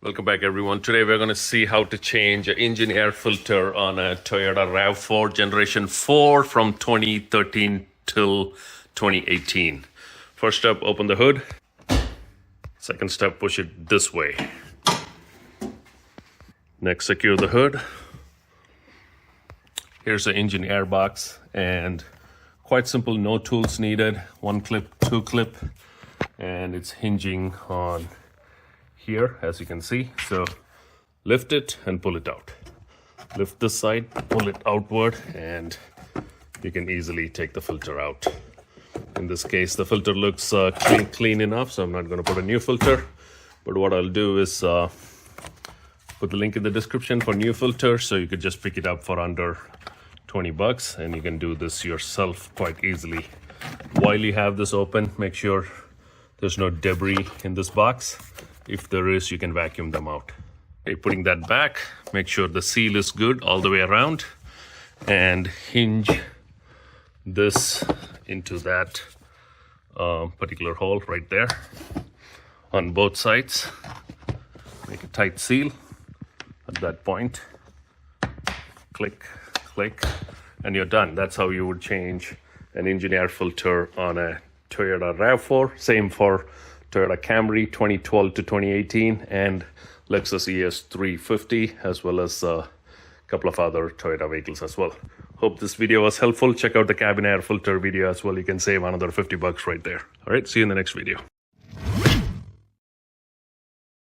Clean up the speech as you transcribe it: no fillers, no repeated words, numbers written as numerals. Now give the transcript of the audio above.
Welcome back, everyone. Today we're going to see how to change an engine air filter on a Toyota RAV4 Generation 4 from 2013 till 2018. First step, open the hood. Second step, push it this way. Next, secure the hood. Here's the engine air box, and quite simple, no tools needed. One clip, two clip, and it's hinging on here, as you can see. So lift it and pull it out. Lift this side, pull it outward, and you can easily take the filter out. In this case, the filter looks clean enough, so I'm not going to put a new filter. But what I'll do is put the link in the description for new filter, so you could just pick it up for under 20 bucks, and you can do this yourself quite easily. While you have this open, make sure there's no debris in this box. If there is, you can vacuum them out. Okay, putting that back, make sure the seal is good all the way around, and hinge this into that particular hole right there on both sides. Make a tight seal at that point. Click, click, and you're done. That's how you would change an engine air filter on a Toyota RAV4. Same for Toyota Camry 2012 to 2018 and Lexus ES350, as well as a couple of other Toyota vehicles as well. Hope this video was helpful. Check out the cabin air filter video as well. You can save another 50 bucks right there. All right, see you in the next video.